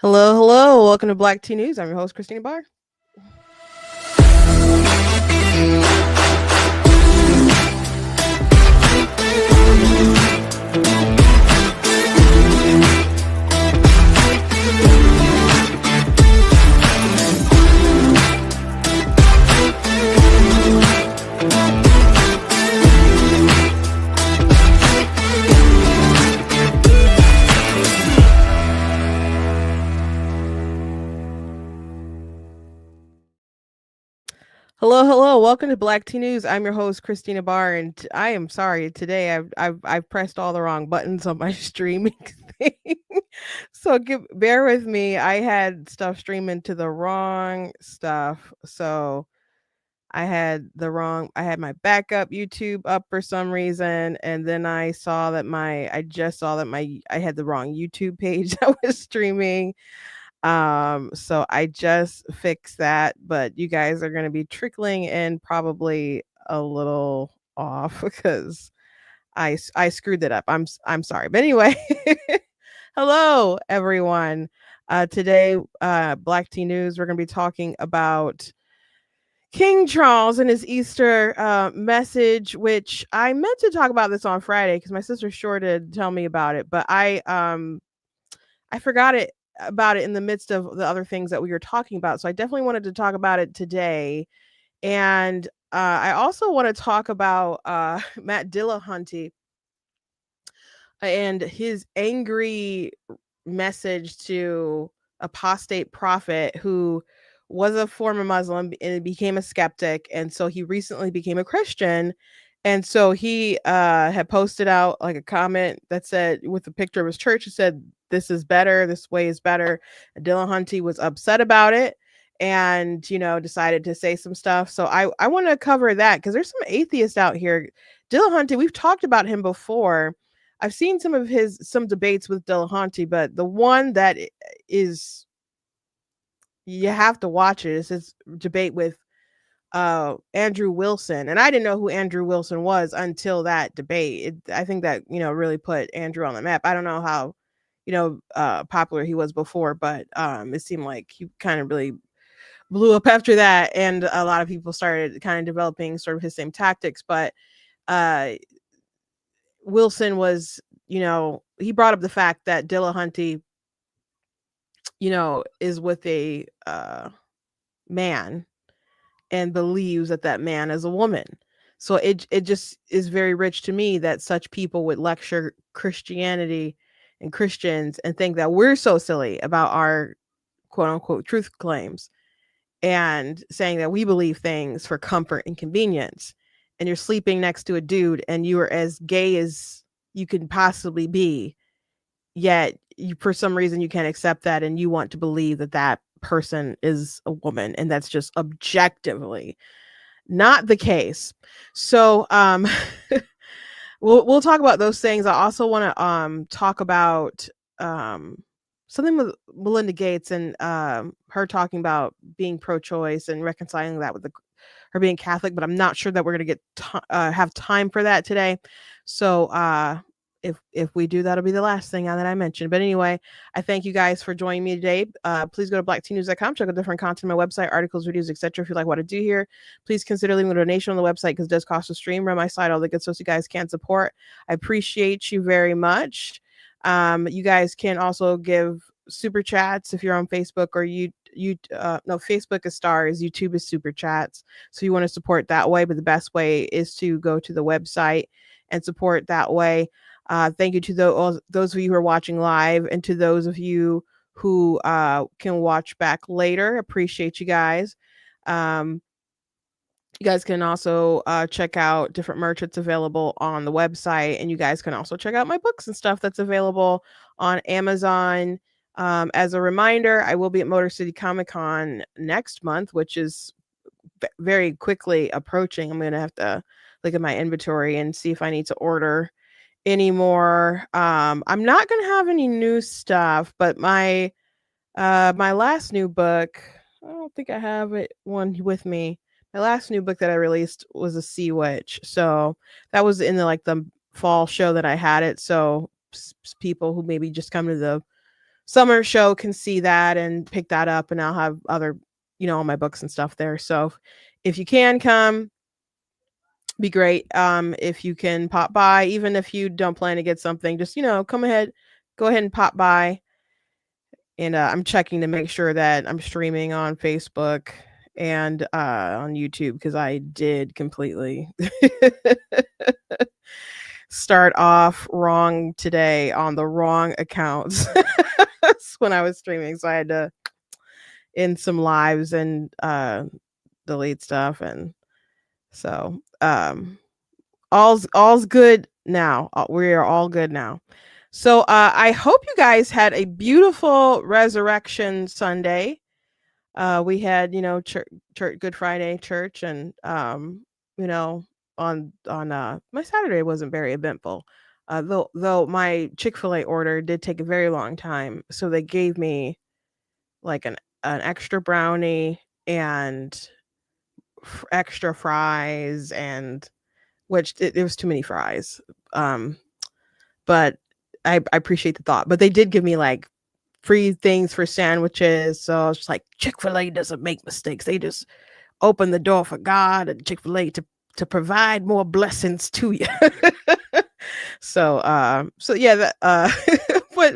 Hello, hello. Welcome to Black Tea News. I'm your host, Christina Barr. Hello, hello. Welcome to Black Tea News. I'm your host, Christina Barr, and I am sorry today. I've pressed all the wrong buttons on my streaming thing, so bear with me. I had stuff streaming to the wrong stuff, so I had my backup YouTube up for some reason, and then I just saw that I had the wrong YouTube page that was streaming. So I just fixed that, but you guys are going to be trickling in probably a little off because I screwed it up. I'm sorry. But anyway, hello everyone. Today Black Tea News, we're going to be talking about King Charles and his Easter message, which I meant to talk about this on Friday because my sister sure did tell me about it, but I forgot about it in the midst of the other things that we were talking about. So I definitely wanted to talk about it today. And I also want to talk about Matt Dillahunty and his angry message to apostate prophet who was a former Muslim and became a skeptic. And so he recently became a Christian. And so he had posted out like a comment that said, with a picture of his church, it said, "This is better. This way is better." Dillahunty was upset about it and, decided to say some stuff. So I want to cover that because there's some atheists out here. Dillahunty, we've talked about him before. I've seen some debates with Dillahunty, but the one that is you have to watch it is his debate with Andrew Wilson. And I didn't know who Andrew Wilson was until that debate. I think that, really put Andrew on the map. I don't know how, popular he was before, but it seemed like he kind of really blew up after that. And a lot of people started kind of developing sort of his same tactics. But uh Wilson was, he brought up the fact that Dillahunty, is with a man and believes that that man is a woman. So it just is very rich to me that such people would lecture Christianity and Christians and think that we're so silly about our quote unquote truth claims and saying that we believe things for comfort and convenience. And you're sleeping next to a dude and you are as gay as you can possibly be, yet you, for some reason, you can't accept that and you want to believe that that person is a woman, and that's just objectively not the case. So we'll talk about those things. I also want to talk about something with Melinda Gates and her talking about being pro-choice and reconciling that with her being Catholic, but I'm not sure that we're going to get have time for that today. So if we do, that'll be the last thing that I mentioned. But anyway, I thank you guys for joining me today. Please go to blacktnews.com, check out different content on my website, articles, videos, etc. If you like what I do here, please consider leaving a donation on the website because it does cost a stream. Run my site, all the good stuff you guys can support. I appreciate you very much. You guys can also give super chats if you're on Facebook or Facebook is stars, YouTube is super chats. So you want to support that way, but the best way is to go to the website and support that way. Thank you to those of you who are watching live and to those of you who can watch back later. Appreciate you guys. You guys can also check out different merch that's available on the website, and you guys can also check out my books and stuff that's available on Amazon. As a reminder, I will be at Motor City Comic Con next month, which is very quickly approaching. I'm going to have to look at my inventory and see if I need to order anymore. I'm not going to have any new stuff, but my last new book, I don't think I have one with me. My last new book that I released was a Sea Witch. So that was in the fall show that I had it. So people who maybe just come to the summer show can see that and pick that up, and I'll have other, all my books and stuff there. So if you can come, be great. If you can pop by, even if you don't plan to get something, just, come ahead, go ahead and pop by. And I'm checking to make sure that I'm streaming on Facebook and on YouTube, because I did completely start off wrong today on the wrong accounts when I was streaming. So I had to end some lives and delete stuff. And so all's good now. We are all good now. So I hope you guys had a beautiful Resurrection Sunday. We had, church, Good Friday church, and you know, on my Saturday wasn't very eventful. Though my Chick-fil-A order did take a very long time, so they gave me like an extra brownie and extra fries, and which it was too many fries. But I appreciate the thought. But they did give me like free things for sandwiches. So I was just like, Chick-fil-A doesn't make mistakes. They just open the door for God and Chick-fil-A to provide more blessings to you. So yeah, that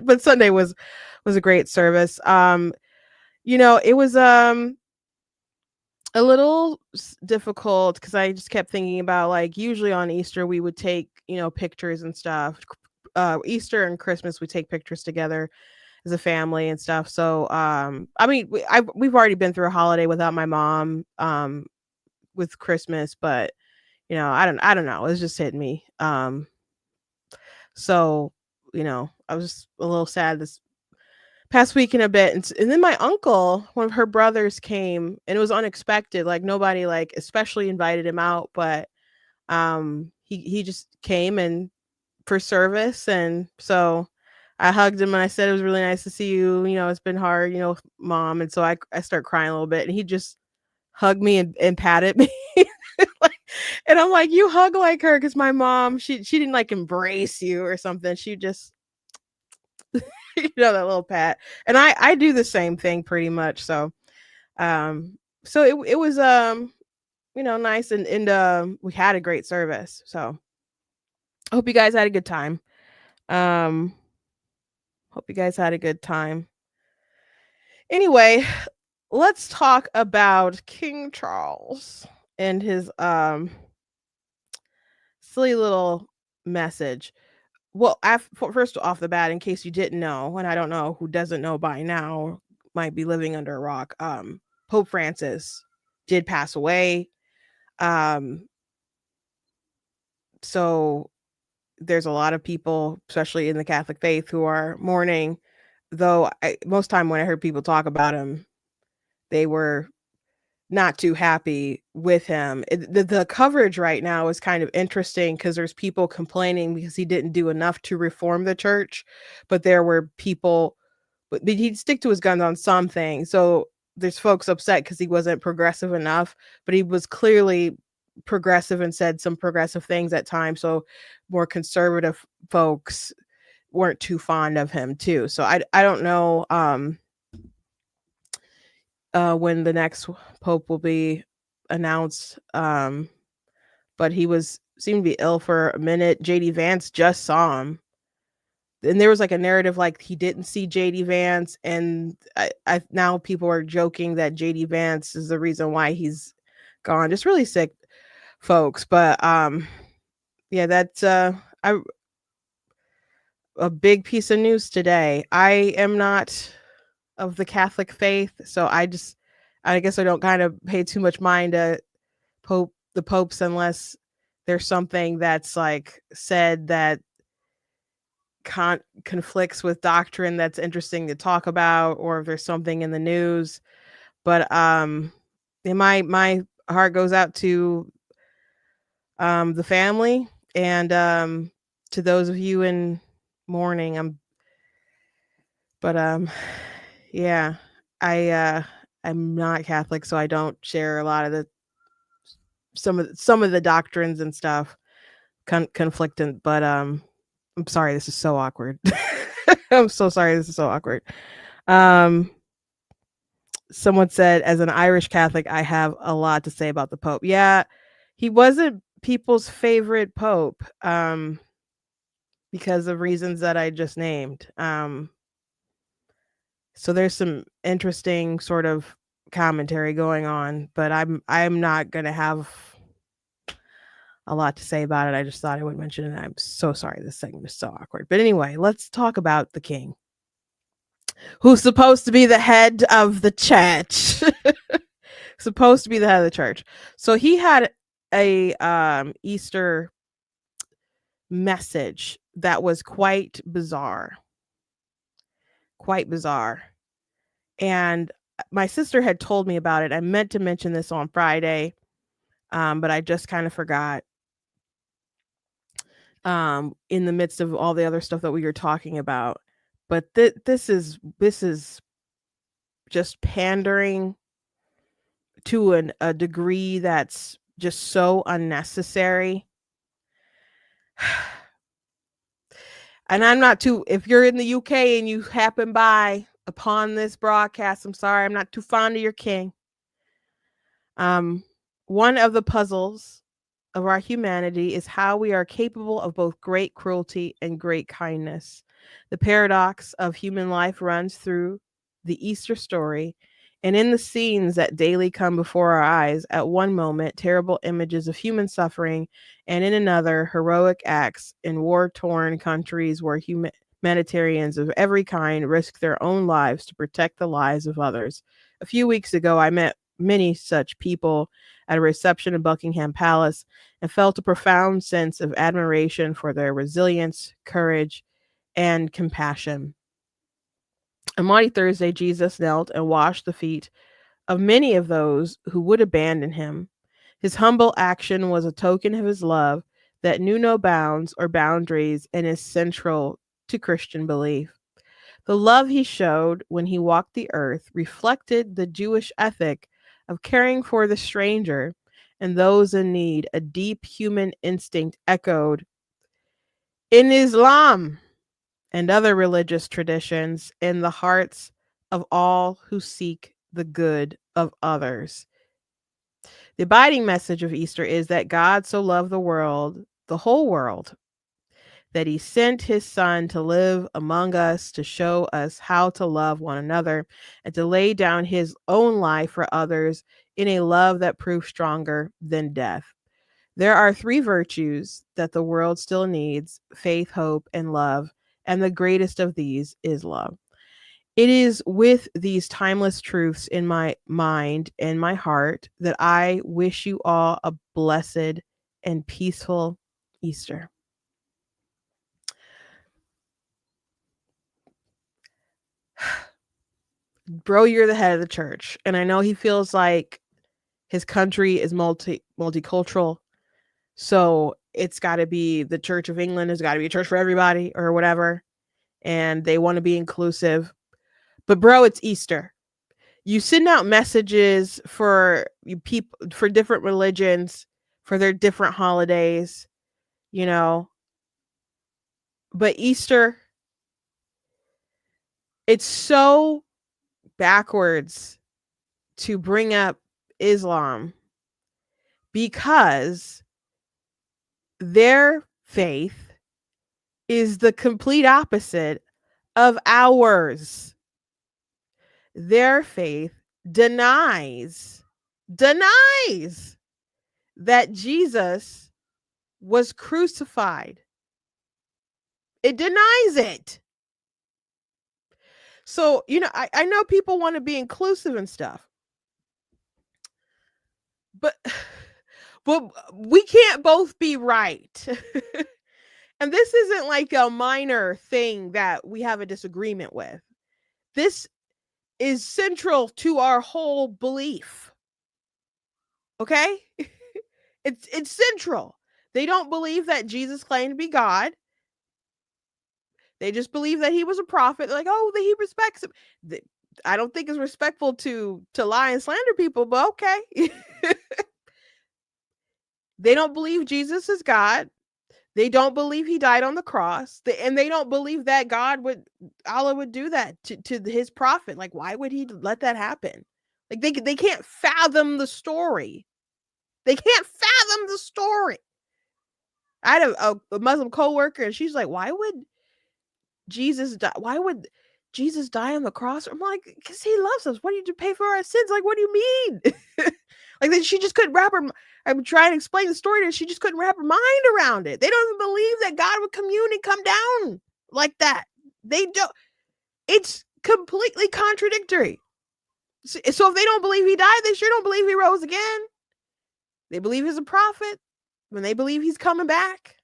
but Sunday was a great service. It was a little difficult, because I just kept thinking about, like, usually on Easter we would take, pictures and stuff. Easter and Christmas we take pictures together as a family and stuff. So I mean, we've already been through a holiday without my mom with Christmas, but I don't know, it was just hitting me. So I was a little sad this past week and a bit, and then my uncle, one of her brothers, came, and it was unexpected. Like, nobody, like, especially invited him out, but he just came and for service. And so I hugged him and I said, it was really nice to see you. It's been hard, mom. And so I start crying a little bit, and he just hugged me and patted me. Like, and I'm like, you hug like her, because my mom, she didn't like embrace you or something. She just that little pat. And I do the same thing pretty much. So it was nice, and we had a great service. So I hope you guys had a good time. Hope you guys had a good time. Anyway, let's talk about King Charles and his silly little message. Well, first off the bat, in case you didn't know, and I don't know who doesn't know by now, might be living under a rock. Pope Francis did pass away. So there's a lot of people, especially in the Catholic faith, who are mourning. Though most time when I heard people talk about him, they were not too happy with him. The coverage right now is kind of interesting, because there's people complaining because he didn't do enough to reform the church, but there were people, but he'd stick to his guns on some things. So there's folks upset because he wasn't progressive enough, but he was clearly progressive and said some progressive things at times. So more conservative folks weren't too fond of him too. So I don't know when the next pope will be announced. But he seemed to be ill for a minute. JD Vance just saw him. And there was like a narrative like he didn't see JD Vance, and I now people are joking that JD Vance is the reason why he's gone. Just really sick folks. But yeah, that's a big piece of news today. I am not of the Catholic faith, so I guess I don't kind of pay too much mind to the popes, unless there's something that's like said that conflicts with doctrine that's interesting to talk about, or if there's something in the news. But my heart goes out to the family, and to those of you in mourning. Yeah, I'm not Catholic, so I don't share a lot of some of the doctrines and stuff, conflicting. But I'm sorry, this is so awkward. I'm so sorry. This is so awkward. Um, Someone said, as an Irish Catholic, I have a lot to say about the Pope. Yeah, he wasn't people's favorite Pope because of reasons that I just named. So there's some interesting sort of commentary going on, but I'm not gonna have a lot to say about it. I just thought I would mention it. I'm so sorry. This segment is so awkward. But anyway, let's talk about the king, who's supposed to be the head of the church. Supposed to be the head of the church. So he had a Easter message that was quite bizarre. Quite bizarre. And my sister had told me about it. I meant to mention this on Friday, but I just kind of forgot. In the midst of all the other stuff that we were talking about. But this is just pandering to a degree that's just so unnecessary. And I'm not too, if you're in the UK and you happen by upon this broadcast, I'm sorry, I'm not too fond of your king. One of the puzzles of our humanity is how we are capable of both great cruelty and great kindness. The paradox of human life runs through the Easter story and in the scenes that daily come before our eyes. At one moment, terrible images of human suffering, and in another, heroic acts in war-torn countries where humanitarians of every kind risk their own lives to protect the lives of others. A few weeks ago, I met many such people at a reception in Buckingham Palace and felt a profound sense of admiration for their resilience, courage, and compassion. On Maundy Thursday, Jesus knelt and washed the feet of many of those who would abandon him. His humble action was a token of his love that knew no bounds or boundaries and is central to Christian belief. The love he showed when he walked the earth reflected the Jewish ethic of caring for the stranger and those in need, a deep human instinct echoed in Islam and other religious traditions in the hearts of all who seek the good of others. The abiding message of Easter is that God so loved the world, the whole world, that he sent his son to live among us, to show us how to love one another, and to lay down his own life for others in a love that proves stronger than death. There are three virtues that the world still needs: faith, hope, and love, and the greatest of these is love. It is with these timeless truths in my mind and my heart that I wish you all a blessed and peaceful Easter. Bro, you're the head of the church. And I know he feels like his country is multicultural. So it's got to be the Church of England has got to be a church for everybody or whatever. And they want to be inclusive. But bro, it's Easter. You send out messages for you people for different religions, for their different holidays, you know. But Easter, it's so backwards to bring up Islam because their faith is the complete opposite of ours. Their faith denies that Jesus was crucified. It denies it. So, I know people want to be inclusive and stuff, but we can't both be right. And this isn't like a minor thing that we have a disagreement with. This is central to our whole belief. Okay? It's central. They don't believe that Jesus claimed to be God. They just believe that he was a prophet. Like, oh, that he respects him. I don't think it's respectful to lie and slander people, but okay. They don't believe Jesus is God. They don't believe he died on the cross. And they don't believe that Allah would do that to his prophet. Like, why would he let that happen? Like, they can't fathom the story. They can't fathom the story. I had a Muslim coworker, and she's like, why would Jesus die? Why would Jesus die on the cross? I'm like, because he loves us. What do you do, pay for our sins? Like, what do you mean? Like, then she just couldn't wrap her. I'm trying to explain the story to her. She just couldn't wrap her mind around it. They don't even believe that God would commune and come down like that. They don't. It's completely contradictory. So if they don't believe he died, they sure don't believe he rose again. They believe he's a prophet. When they believe he's coming back.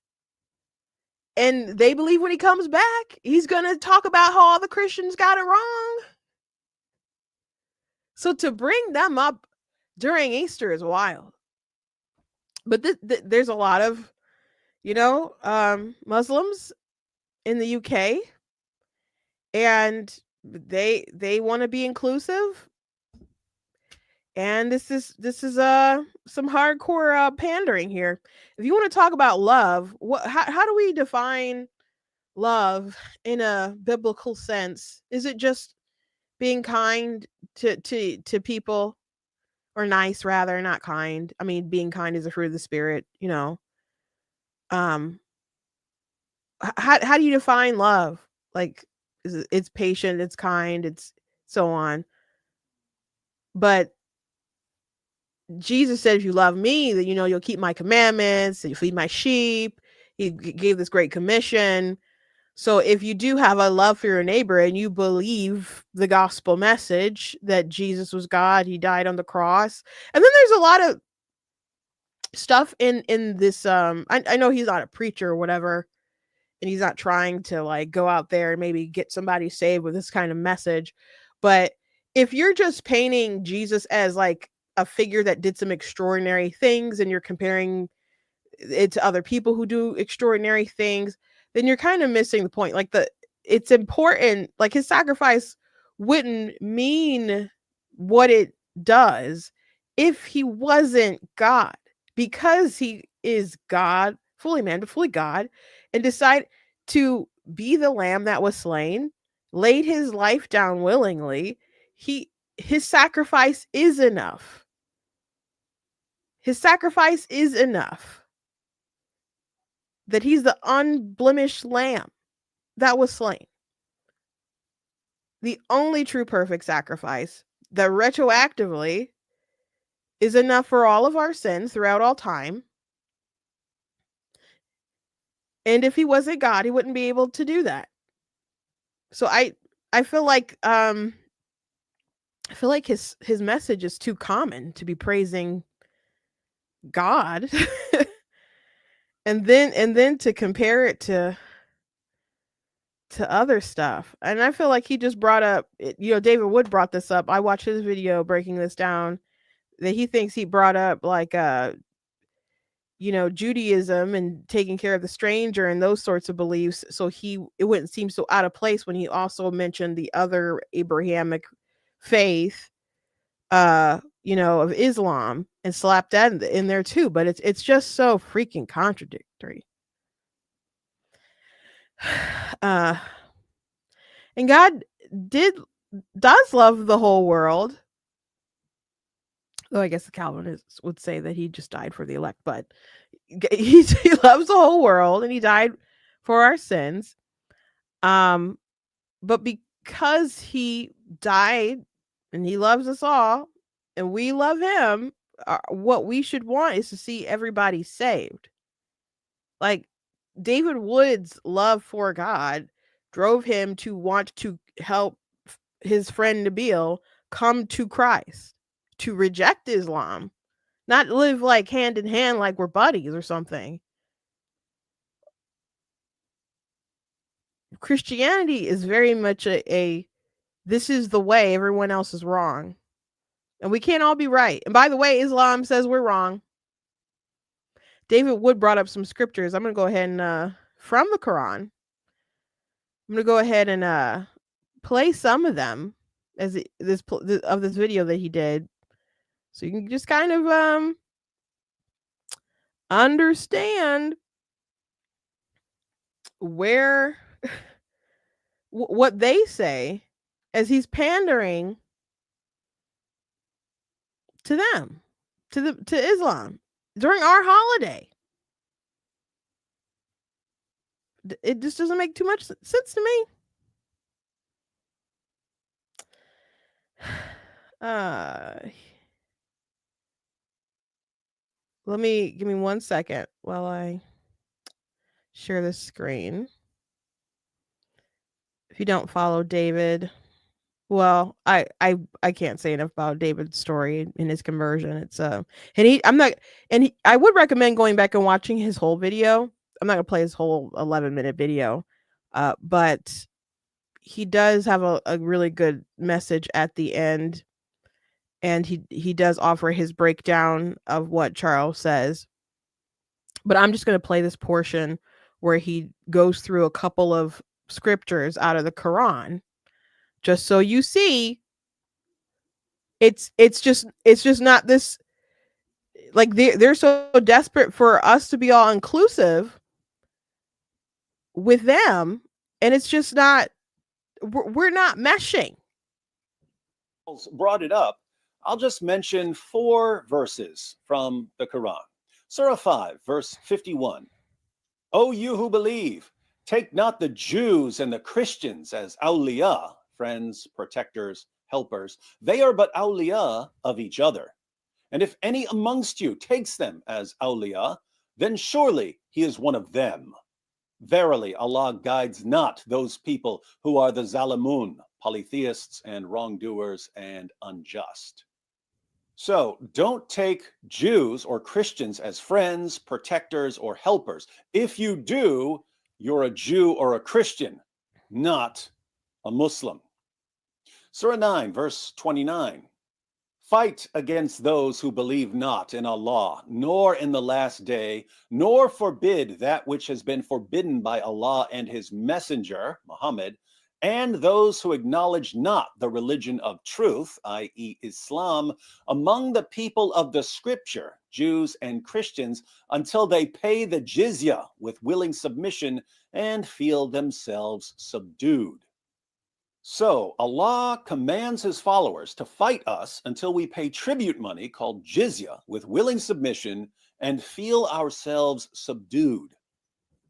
And they believe when he comes back, he's going to talk about how all the Christians got it wrong. So to bring them up during Easter is wild. But there's a lot of, Muslims in the UK, and they want to be inclusive. And this is some hardcore pandering here. If you want to talk about love, how do we define love in a biblical sense? Is it just being kind to people, or nice rather, not kind? I mean, being kind is a fruit of the spirit, Um, how do you define love? Like, it's patient, it's kind, it's so on. But Jesus said, if you love me, then you'll keep my commandments, and you feed my sheep. He gave this great commission. So if you do have a love for your neighbor and you believe the gospel message that Jesus was God, he died on the cross. And then there's a lot of stuff in this I know he's not a preacher or whatever, and he's not trying to like go out there and maybe get somebody saved with this kind of message. But if you're just painting Jesus as like a figure that did some extraordinary things, and you're comparing it to other people who do extraordinary things, then you're kind of missing the point. Like, it's important, like his sacrifice wouldn't mean what it does if he wasn't God, because he is God, fully man, but fully God, and decide to be the lamb that was slain, laid his life down willingly. His sacrifice is enough. His sacrifice is enough. That he's the unblemished lamb that was slain. The only true perfect sacrifice that retroactively is enough for all of our sins throughout all time. And if he wasn't God, he wouldn't be able to do that. So I feel like his message is too common to be praising God. and then to compare it to other stuff. And I feel like he just brought up, David Wood brought this up. I watched his video breaking this down, that he thinks he brought up like Judaism and taking care of the stranger and those sorts of beliefs. So it wouldn't seem so out of place when he also mentioned the other Abrahamic faith, of Islam, and slapped that in there too. But it's just so freaking contradictory. And God does love the whole world. Though I guess the Calvinists would say that he just died for the elect, but he loves the whole world, and he died for our sins. But because he died and he loves us all, and we love him, what we should want is to see everybody saved. Like, David Wood's love for God drove him to want to help his friend Nabil come to Christ, to reject Islam, not live like hand in hand like we're buddies or something. Christianity is very much a this is the way, everyone else is wrong. And we can't all be right. And by the way, Islam says we're wrong. David Wood brought up some scriptures. I'm going to go ahead and from the Quran. I'm going to go ahead and play some of them as this video that he did, so you can just kind of understand where what they say is he's pandering to them, to Islam during our holiday. It just doesn't make too much sense to me. Uh, give me 1 second while I share this screen. If you don't follow David, well, I can't say enough about David's story in his conversion. It's and I would recommend going back and watching his whole video. I'm not gonna play his whole 11-minute video, but he does have a really good message at the end, and he does offer his breakdown of what Charles says. But I'm just gonna play this portion where he goes through a couple of scriptures out of the Quran, just so you see it's just not this, like they're so desperate for us to be all inclusive with them, and it's just not, we're not meshing. Brought it up, I'll just mention 4 verses from the Quran. Surah 5, verse 51. O you who believe, take not the Jews and the Christians as awliya, friends, protectors, helpers. They are but awliya of each other. And if any amongst you takes them as awliya, then surely he is one of them. Verily, Allah guides not those people who are the zalimun, polytheists and wrongdoers and unjust. So don't take Jews or Christians as friends, protectors, or helpers. If you do, you're a Jew or a Christian, not a Muslim. Surah 9, verse 29. Fight against those who believe not in Allah, nor in the last day, nor forbid that which has been forbidden by Allah and his messenger, Muhammad, and those who acknowledge not the religion of truth, i.e. Islam, among the people of the scripture, Jews and Christians, until they pay the jizya with willing submission and feel themselves subdued. So Allah commands his followers to fight us until we pay tribute money called jizya with willing submission and feel ourselves subdued.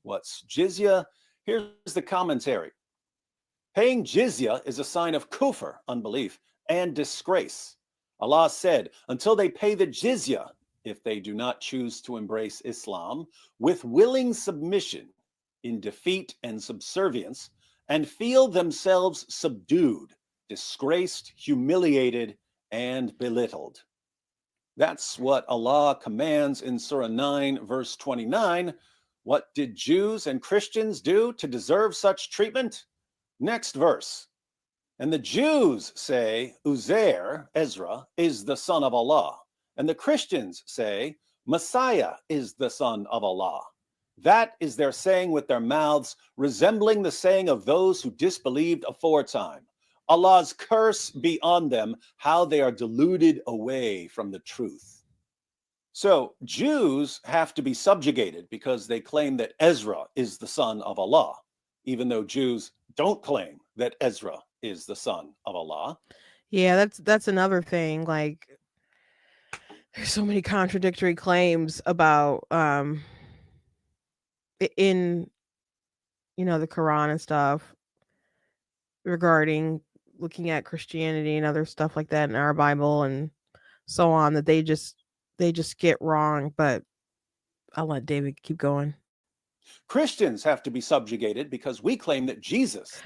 What's jizya? Here's the commentary. Paying jizya is a sign of kufr, unbelief, and disgrace. Allah said, until they pay the jizya, if they do not choose to embrace Islam, with willing submission in defeat and subservience, and feel themselves subdued, disgraced, humiliated, and belittled. That's what Allah commands in Surah 9, verse 29. What did Jews and Christians do to deserve such treatment? Next verse. And the Jews say Uzair, Ezra, is the son of Allah. And the Christians say Messiah is the son of Allah. That is their saying with their mouths, resembling the saying of those who disbelieved aforetime. Allah's curse be on them, how they are deluded away from the truth. So Jews have to be subjugated because they claim that Ezra is the son of Allah, even though Jews don't claim that Ezra is the son of Allah. Yeah, that's another thing. Like, there's so many contradictory claims about in the Quran and stuff regarding looking at Christianity and other stuff like that in our Bible and so on, that they just get wrong. But I'll let David keep going. Christians have to be subjugated because we claim that Jesus,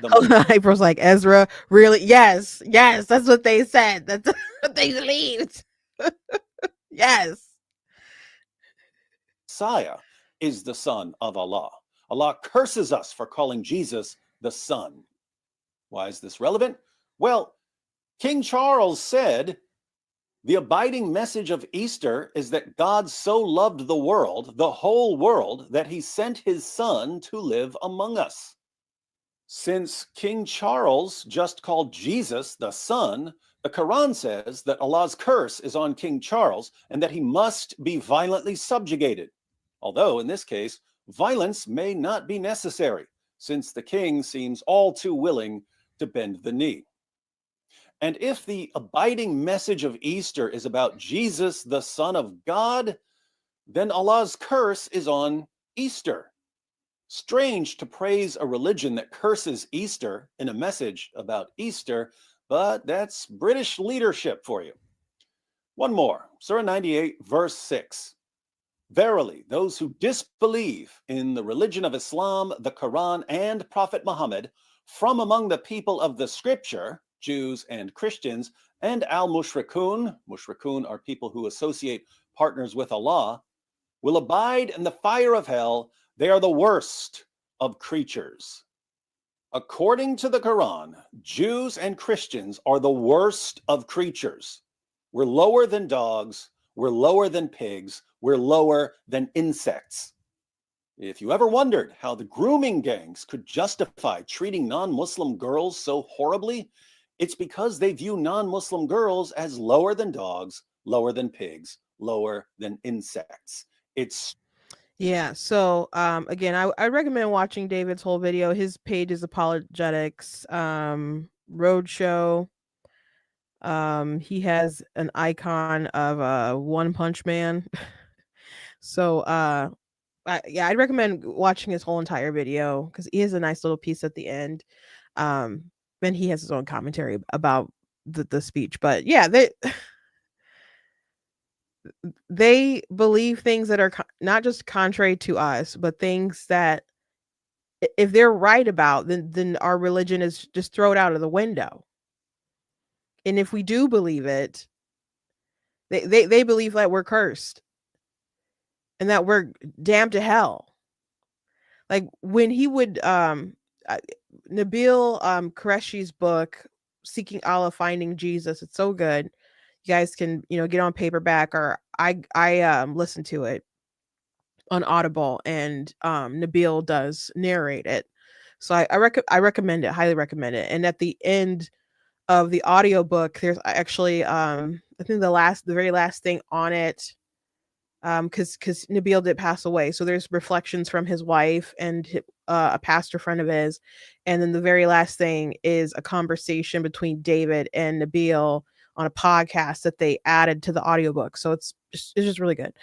April's like, Ezra, really? Yes, that's what they said. That's what they believed. Yes. Messiah is the son of Allah. Allah curses us for calling Jesus the son. Why is this relevant? Well, King Charles said, the abiding message of Easter is that God so loved the world, the whole world, that he sent his son to live among us. Since King Charles just called Jesus the son, the Quran says that Allah's curse is on King Charles and that he must be violently subjugated. Although in this case, violence may not be necessary. since the king seems all too willing to bend the knee. And if the abiding message of Easter is about Jesus, the Son of God, then Allah's curse is on Easter. Strange to praise a religion that curses Easter in a message about Easter, but that's British leadership for you. One more, Surah 98, verse 6. Verily, those who disbelieve in the religion of Islam, the Quran, and Prophet Muhammad from among the people of the scripture, Jews and Christians, and al-mushrikun, mushrikun are people who associate partners with Allah, will abide in the fire of hell. They are the worst of creatures. According to the Quran, Jews and Christians are the worst of creatures. We're lower than dogs. We're lower than pigs. We're lower than insects. If you ever wondered how the grooming gangs could justify treating non-Muslim girls so horribly, it's because they view non-Muslim girls as lower than dogs, lower than pigs, lower than insects. It's Yeah. So again, I recommend watching David's whole video. His page is apologetics, roadshow. He has an icon of a One Punch Man. So I'd recommend watching his whole entire video because he has a nice little piece at the end. Um, and he has his own commentary about the speech. But yeah, they believe things that are not just contrary to us, but things that if they're right about, then our religion is just thrown out of the window. And if we do believe it, they believe that we're cursed and that we're damned to hell. Like when he would uh, Nabil Qureshi's book Seeking Allah Finding Jesus, it's so good. You guys can, get on paperback, or I listen to it on Audible, and Nabil does narrate it. So I recommend it, highly recommend it. And at the end of the audiobook, there's actually I think the very last thing on it, because Nabil did pass away. So there's reflections from his wife and a pastor friend of his, and then the very last thing is a conversation between David and Nabil on a podcast that they added to the audiobook. So it's just really good.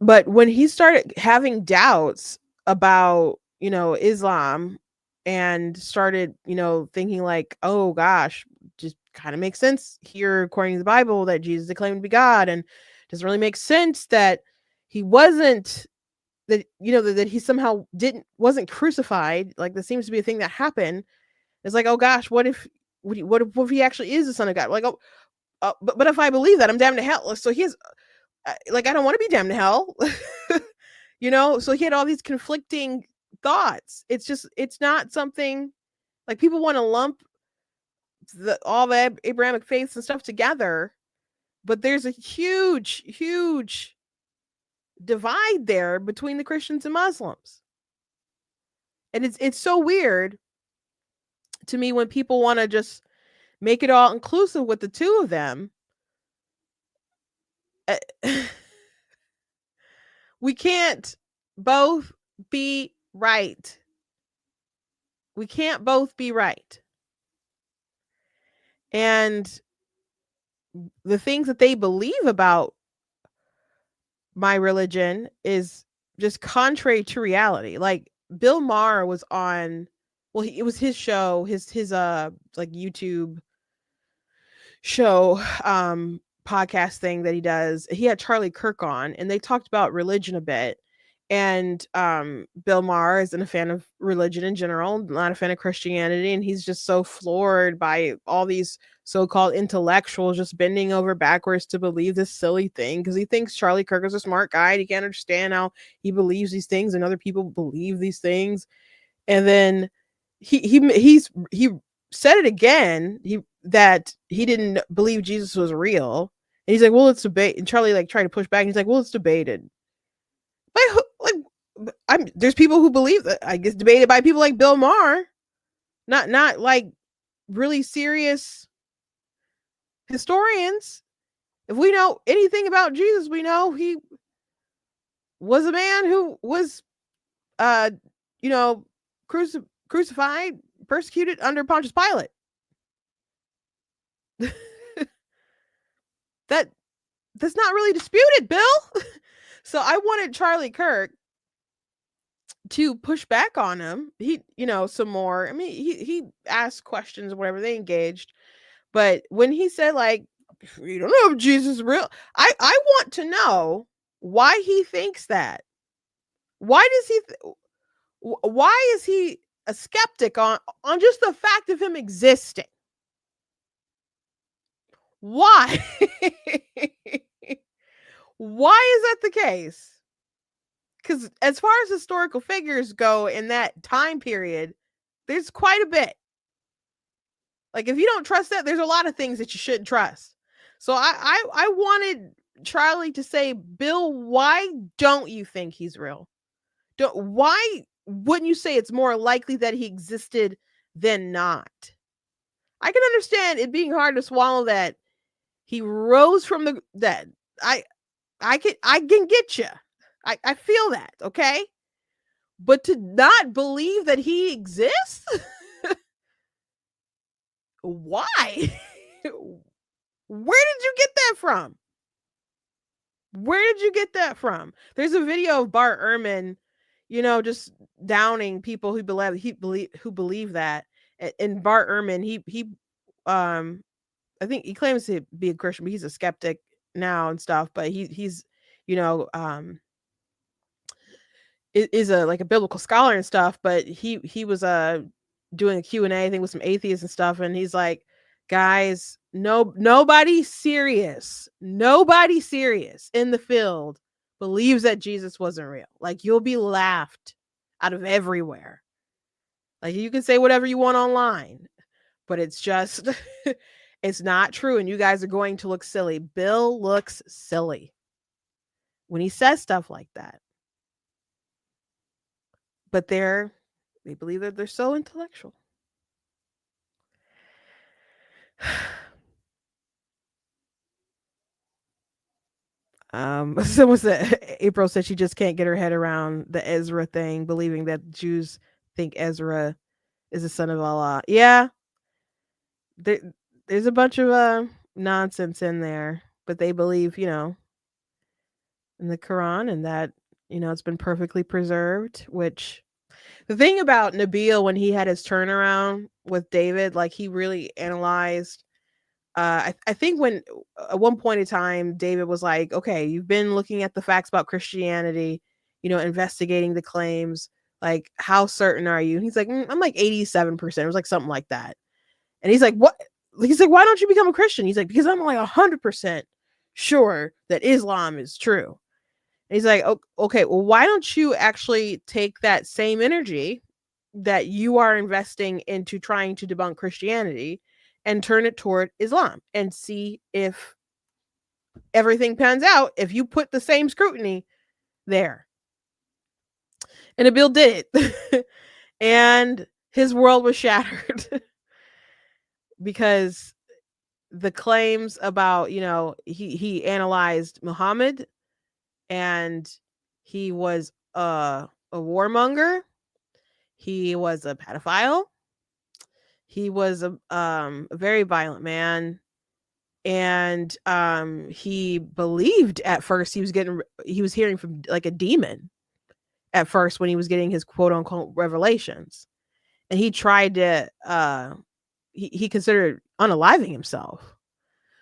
But when he started having doubts about Islam, and started thinking like, oh gosh, just kind of makes sense here according to the Bible that Jesus is claimed to be God, and doesn't really make sense that he wasn't, that that he somehow wasn't crucified. Like, that seems to be a thing that happened. It's like, oh gosh, what if he actually is the son of God? Like, oh, but if I believe that, I'm damned to hell. So he has, like, I don't want to be damned to hell. So he had all these conflicting thoughts. It's not something like people want to lump all the Abrahamic faiths and stuff together, but there's a huge divide there between the Christians and Muslims. And it's so weird to me when people want to just make it all inclusive with the two of them. We can't both be right. We can't both be right. And the things that they believe about my religion is just contrary to reality. Like, Bill Maher was on, well, it was his show, his like YouTube show, podcast thing that he does. He had Charlie Kirk on, and they talked about religion a bit. And Bill Maher isn't a fan of religion in general, not a fan of Christianity, and he's just so floored by all these so-called intellectuals just bending over backwards to believe this silly thing, because he thinks Charlie Kirk is a smart guy and he can't understand how he believes these things and other people believe these things. And then he said it again, that he didn't believe Jesus was real. And he's like, well, it's debate. And Charlie like tried to push back, and he's like, well, it's debated. There's people who believe that, I guess, debated by people like Bill Maher, not like really serious historians. If we know anything about Jesus, we know he was a man who was, uh, crucified, persecuted under Pontius Pilate. that that's not really disputed, Bill. So I wanted Charlie Kirk to push back on him. He, some more. I mean, he asked questions or whatever. They engaged, but when he said like, "You don't know if Jesus is real," I want to know why he thinks that. Why does he? Why is he a skeptic on just the fact of him existing? Why? Why is that the case? Because as far as historical figures go in that time period, there's quite a bit. Like, if you don't trust that, there's a lot of things that you shouldn't trust. So I wanted Charlie to say, Bill, why don't you think he's real? Why wouldn't you say it's more likely that he existed than not? I can understand it being hard to swallow that he rose from the dead. I can get you. I feel that, okay? But to not believe that he exists? Why? Where did you get that from? Where did you get that from? There's a video of Bart Ehrman, just downing people who believe that. And Bart Ehrman, he I think he claims to be a Christian, but he's a skeptic now and stuff. But he's you know is a like a biblical scholar and stuff. But he was doing a Q&A thing with some atheists and stuff, and he's like, guys, nobody serious in the field believes that Jesus wasn't real. Like, you'll be laughed out of everywhere. Like, you can say whatever you want online, but it's just it's not true, and you guys are going to look silly. Bill looks silly when he says stuff like that. But they believe that they're so intellectual. Someone said, April said she just can't get her head around the Ezra thing, believing that Jews think Ezra is the son of Allah. Yeah, there's a bunch of nonsense in there, but they believe, in the Quran, and that, it's been perfectly preserved. Which, the thing about Nabil, when he had his turnaround with David, like, he really analyzed. I think when at one point in time, David was like, okay, you've been looking at the facts about Christianity, investigating the claims. Like, how certain are you? And he's like, I'm like 87%. It was like something like that. And he's like, what? He's like, why don't you become a Christian? He's like, because I'm like 100% sure that Islam is true. And he's like, okay, well, why don't you actually take that same energy that you are investing into trying to debunk Christianity and turn it toward Islam and see if everything pans out if you put the same scrutiny there. And Nabil did it. And his world was shattered because the claims about, he analyzed Muhammad, and he was a warmonger. He was a pedophile. He was a very violent man, and he believed at first he was hearing from like a demon at first when he was getting his quote unquote revelations, and he tried to he considered unaliving himself.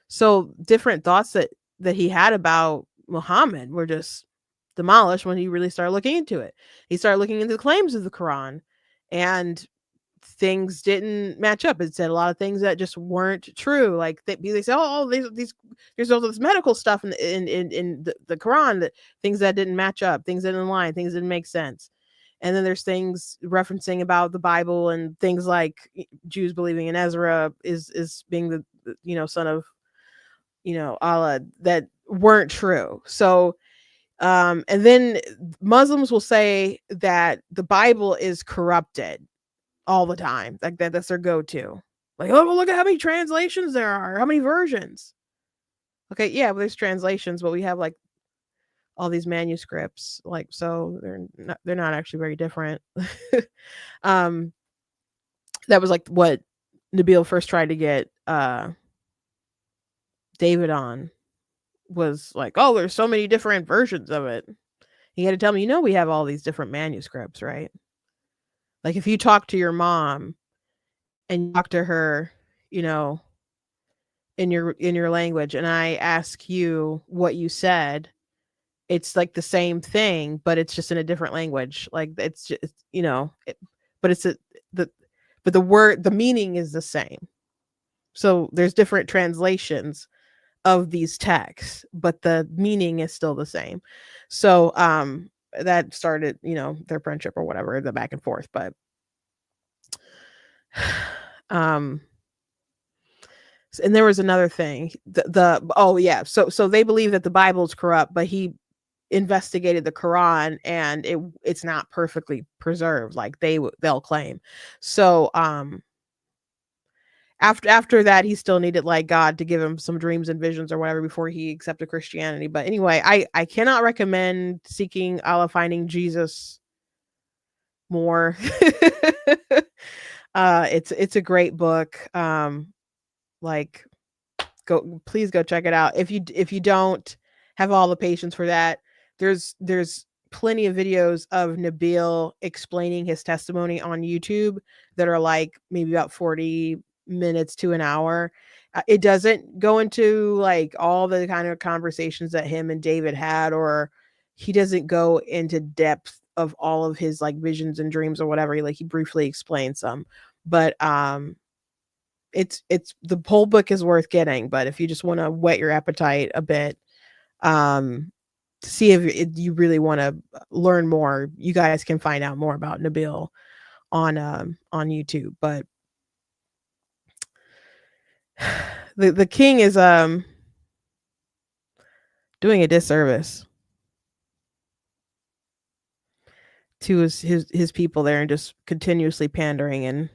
So different thoughts that he had about Muhammad were just demolished when he really started looking into it. He started looking into the claims of the Quran, and things didn't match up. It said a lot of things that just weren't true. Like they say, oh, there's all this medical stuff in the Quran, that things that didn't match up, things that didn't align, things didn't make sense. And then there's things referencing about the Bible and things like Jews believing in Ezra is being the son of Allah, that weren't true. So and then Muslims will say that the Bible is corrupted all the time. Like that's their go-to. Like, oh, well, look at how many translations there are, how many versions. Okay, yeah, well, there's translations, but we have like all these manuscripts. Like, so they're not actually very different. um, that was like what Nabil first tried to get David on, was like, oh, there's so many different versions of it. He had to tell me, we have all these different manuscripts, right? Like if you talk to your mom and you talk to her, you know, in your language, and I ask you what you said, it's like the same thing, but it's just in a different language. Like it's just, but it's the but the word, the meaning is the same. So there's different translations of these texts, but the meaning is still the same. So that started, their friendship or whatever, the back and forth. But um and there was another thing. Oh yeah, so they believe that the Bible's corrupt, but he investigated the Quran and it's not perfectly preserved like they'll claim. So after that, he still needed like God to give him some dreams and visions or whatever before he accepted Christianity. But anyway, I cannot recommend seeking Allah, finding Jesus more. It's a great book. Like, please go check it out. If you don't have all the patience for that, there's plenty of videos of Nabil explaining his testimony on YouTube that are like maybe about 40 minutes to an hour. It doesn't go into like all the kind of conversations that him and David had, or he doesn't go into depth of all of his like visions and dreams or whatever. Like he briefly explains some, but it's the whole book is worth getting. But if you just want to whet your appetite a bit, to see if you really want to learn more, you guys can find out more about Nabil on YouTube. But the king is doing a disservice to his people there, and just continuously pandering. And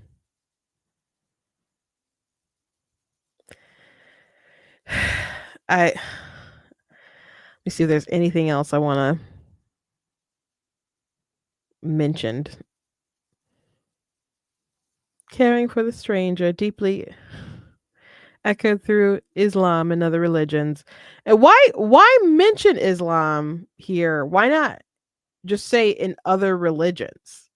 let me see if there's anything else I want to mention. Caring for the stranger, deeply echoed through Islam and other religions. And why mention Islam here? Why not just say in other religions?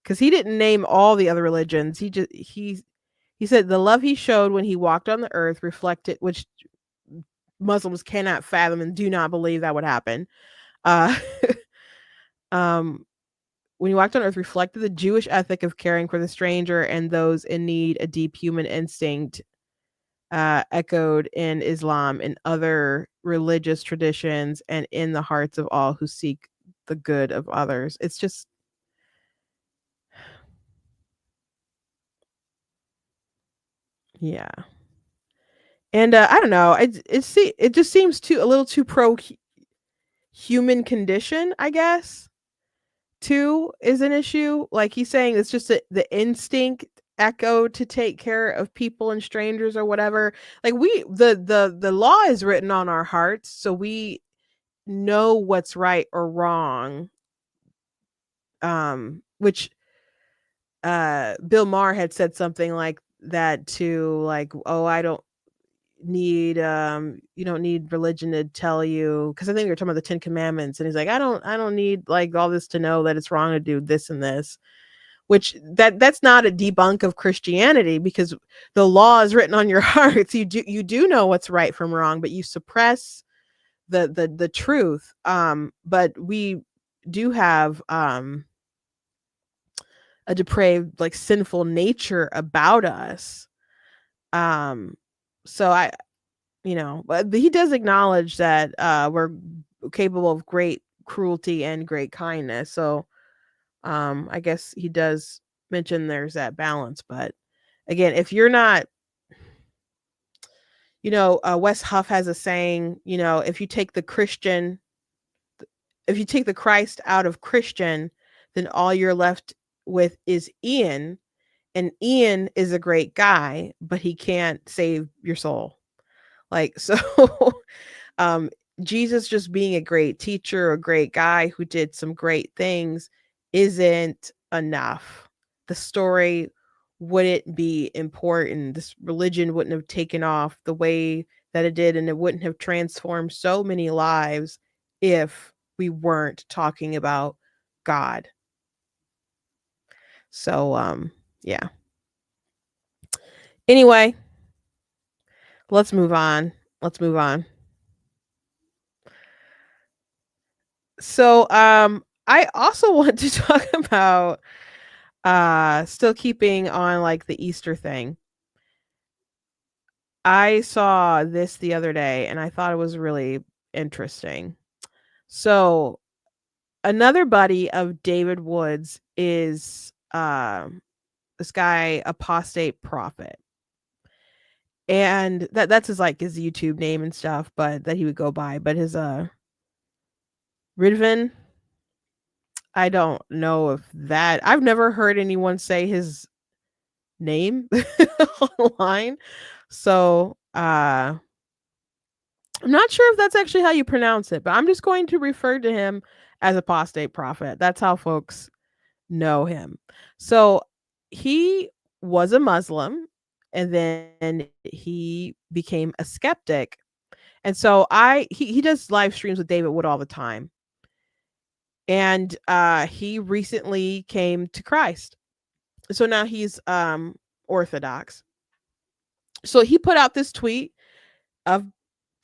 Because he didn't name all the other religions. He said the love he showed when he walked on the earth reflected, which Muslims cannot fathom and do not believe that would happen. Uh, when he walked on earth, reflected the Jewish ethic of caring for the stranger and those in need, a deep human instinct echoed in Islam and other religious traditions, and in the hearts of all who seek the good of others. It's just, yeah. And I don't know. It just seems a little too pro human condition, I guess. Too is an issue. Like he's saying, it's just the instinct echo to take care of people and strangers or whatever. Like the law is written on our hearts, so we know what's right or wrong. Which Bill Maher had said something like that too, like, oh, I don't need you don't need religion to tell you, because I think we were talking about the 10 commandments, and he's like, I don't need like all this to know that it's wrong to do this and this, which that's not a debunk of Christianity, because the law is written on your hearts. You do know what's right from wrong, but you suppress the truth. But we do have a depraved, like sinful nature about us. um so I but he does acknowledge that we're capable of great cruelty and great kindness. So I guess he does mention there's that balance. But again, if you're not, Wes Huff has a saying, if you take the Christ out of Christian, then all you're left with is Ian. And Ian is a great guy, but he can't save your soul. Like, so, um, Jesus just being a great teacher, a great guy who did some great things isn't enough. The story wouldn't be important. This religion wouldn't have taken off the way that it did, and it wouldn't have transformed so many lives if we weren't talking about God. So yeah. Anyway, let's move on. Let's move on. So I also want to talk about still keeping on like the Easter thing. I saw this the other day and I thought it was really interesting. So, another buddy of David Wood's is this guy Apostate Prophet. And that's his like his YouTube name and stuff, but that he would go by. But his Ridvan, I don't know if that I've never heard anyone say his name online. So, I'm not sure if that's actually how you pronounce it, but I'm just going to refer to him as Apostate Prophet. That's how folks know him. So, he was a Muslim and then he became a skeptic. And so he does live streams with David Wood all the time. And he recently came to Christ. So now he's Orthodox. So he put out this tweet of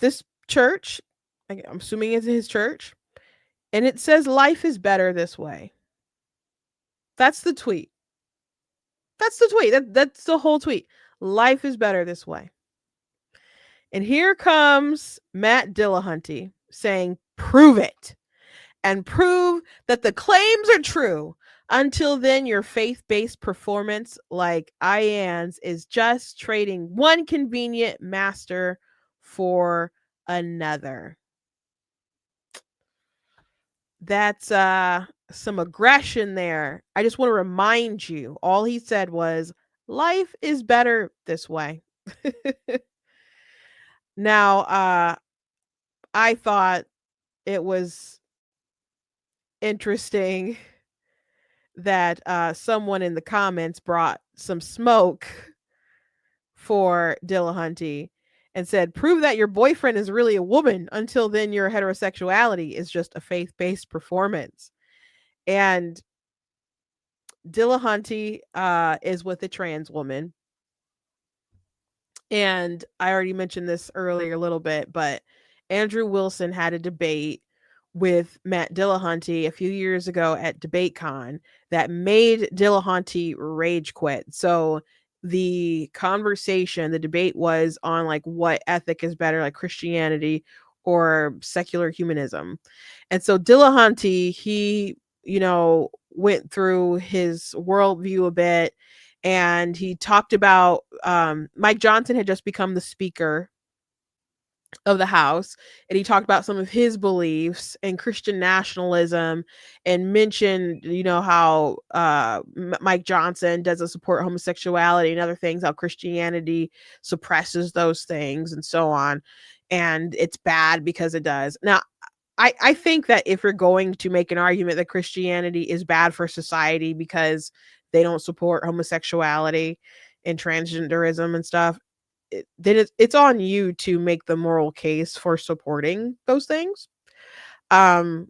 this church. I'm assuming it's his church. And it says, "Life is better this way." That's the tweet. That's the tweet. That's the whole tweet. Life is better this way. And here comes Matt Dillahunty saying, "Prove it and prove that the claims are true. Until then, your faith-based performance like Ian's is just trading one convenient master for another." That's some aggression there. I just want to remind you, all he said was, "Life is better this way." Now, I thought it was interesting that someone in the comments brought some smoke for Dillahunty and said, "Prove that your boyfriend is really a woman. Until then, your heterosexuality is just a faith-based performance." And Dillahunty is with a trans woman. And I already mentioned this earlier a little bit, but Andrew Wilson had a debate with Matt Dillahunty a few years ago at DebateCon that made Dillahunty rage quit. So the conversation, the debate was on like what ethic is better, like Christianity or secular humanism. And so Dillahunty, he, went through his worldview a bit, and he talked about Mike Johnson had just become the speaker of the House, and he talked about some of his beliefs and Christian nationalism, and mentioned, how Mike Johnson doesn't support homosexuality and other things, how Christianity suppresses those things, and so on, and it's bad because it does. Now, I think that if you're going to make an argument that Christianity is bad for society because they don't support homosexuality and transgenderism and stuff, then it's on you to make the moral case for supporting those things. I'm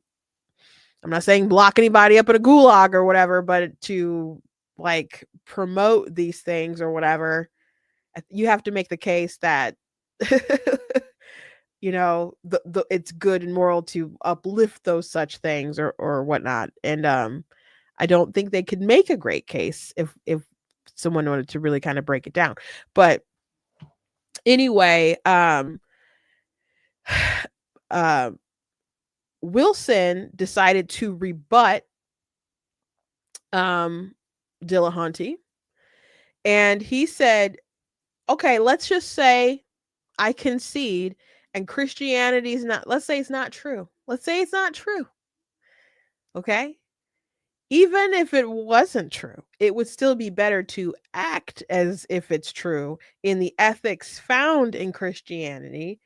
not saying block anybody up in a gulag or whatever, but to like promote these things or whatever, you have to make the case that it's good and moral to uplift those such things or whatnot. And I don't think they could make a great case if someone wanted to really kind of break it down. But anyway, uh, Wilson decided to rebut Dillahunty, and he said, "Okay, let's just say I concede, and Christianity is not. Let's say it's not true. Let's say it's not true. Okay." Even if it wasn't true, it would still be better to act as if it's true in the ethics found in Christianity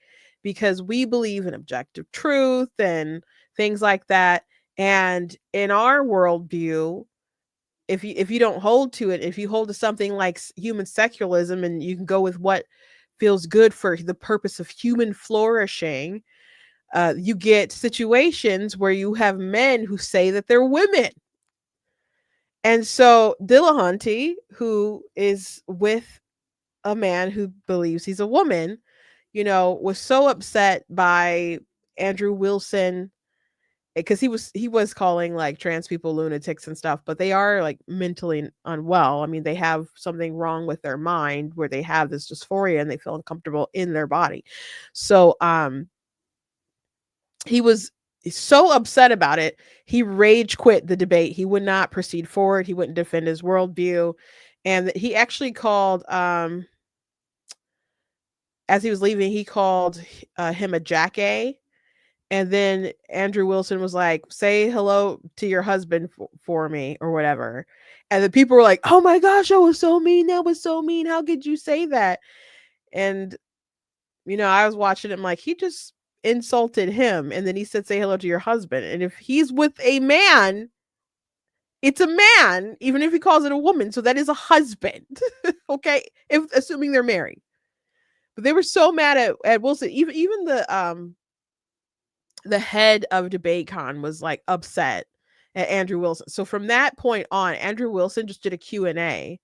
because we believe in objective truth and things like that. And in our worldview, if you don't hold to it, if you hold to something like human secularism, and you can go with what feels good for the purpose of human flourishing, you get situations where you have men who say that they're women. And so Dillahunty, who is with a man who believes he's a woman, was so upset by Andrew Wilson, because he was calling like trans people lunatics and stuff, but they are like mentally unwell. I mean, they have something wrong with their mind where they have this dysphoria and they feel uncomfortable in their body. So he was so upset about it, he rage quit the debate. He would not proceed forward. He wouldn't defend his worldview. And he actually called, as he was leaving, he called him a jackass. And then Andrew Wilson was like, say hello to your husband for me or whatever. And the people were like, oh my gosh, that was so mean. That was so mean. How could you say that? And, I was watching him like, he just insulted him. And then he said, say hello to your husband. And if he's with a man, it's a man, even if he calls it a woman. So that is a husband. Okay. If assuming they're married. But they were so mad at Wilson. Even the head of DebateCon was like upset at Andrew Wilson. So from that point on, Andrew Wilson just did a Q&A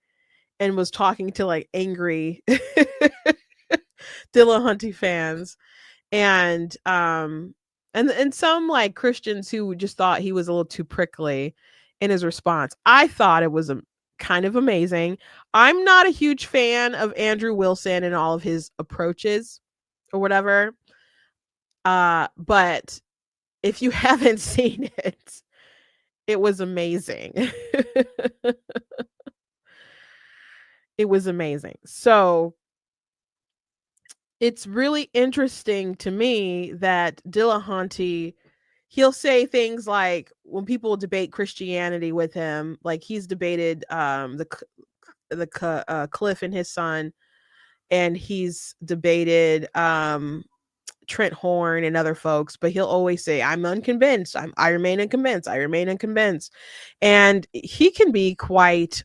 and was talking to like angry Dillahunty fans, and some like Christians who just thought he was a little too prickly in his response. I thought it was kind of amazing. I'm not a huge fan of Andrew Wilson and all of his approaches or whatever. But if you haven't seen it, it was amazing. It was amazing. So it's really interesting to me that Dillahunty, he'll say things like, when people debate Christianity with him, like he's debated Cliff and his son, and he's debated Trent Horn and other folks, but he'll always say, I'm unconvinced. I remain unconvinced. I remain unconvinced. And he can be quite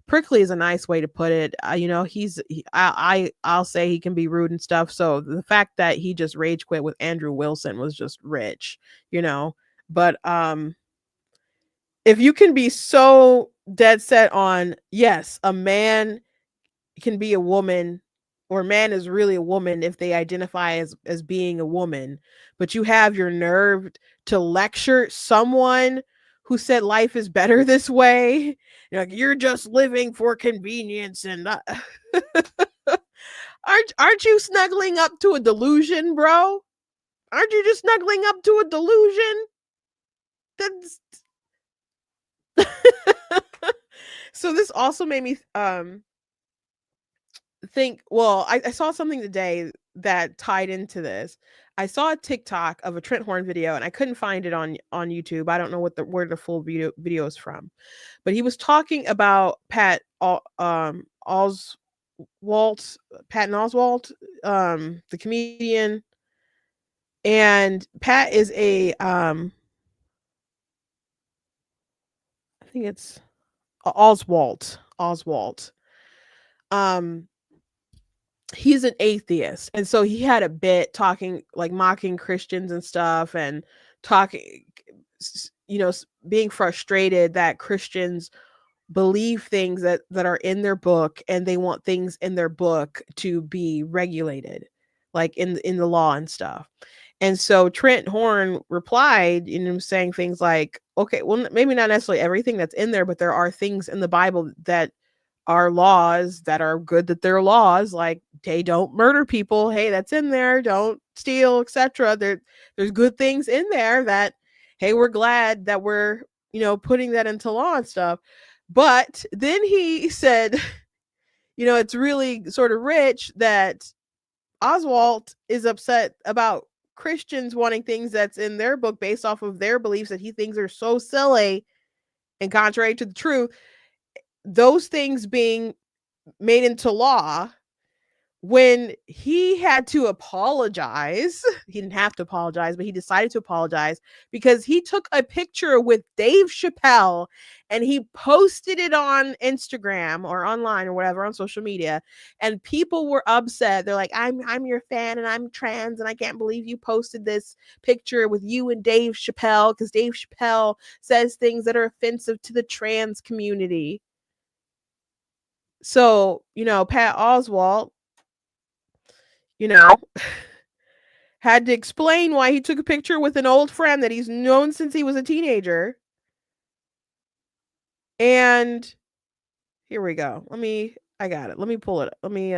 prickly is a nice way to put it. I'll say he can be rude and stuff. So the fact that he just rage quit with Andrew Wilson was just rich, But if you can be so dead set on, yes, a man can be a woman, or man is really a woman if they identify as being a woman, but you have your nerve to lecture someone who said life is better this way. You're just living for convenience, and aren't you snuggling up to a delusion, bro? Aren't you just snuggling up to a delusion? That's so this also made me think, well, I saw something today that tied into this. I saw a TikTok of a Trent Horn video, and I couldn't find it on YouTube. I don't know where the full video is from, but he was talking about Oswalt, Patton Oswalt, the comedian, and Pat is I think it's Oswalt. Um, he's an atheist, and so he had a bit talking, like mocking Christians and stuff, and talking, being frustrated that Christians believe things that are in their book, and they want things in their book to be regulated, like in the law and stuff. And so Trent Horn replied, saying things like, okay, well, maybe not necessarily everything that's in there, but there are things in the Bible that are laws that are good, that they're laws, like, hey, don't murder people. Hey, that's in there. Don't steal, etc. There's good things in there that, hey, we're glad that we're, putting that into law and stuff. But then he said, it's really sort of rich that Oswald is upset about Christians wanting things that's in their book based off of their beliefs that he thinks are so silly and contrary to the truth. Those things being made into law when he had to apologize, he didn't have to apologize, but he decided to apologize because he took a picture with Dave Chappelle and he posted it on Instagram or online or whatever on social media, and people were upset. They're like, I'm your fan and I'm trans and I can't believe you posted this picture with you and Dave Chappelle because Dave Chappelle says things that are offensive to the trans community. So, Pat Oswalt, you know, had to explain why he took a picture with an old friend that he's known since he was a teenager. And here we go. I got it. Let me pull it up. Let me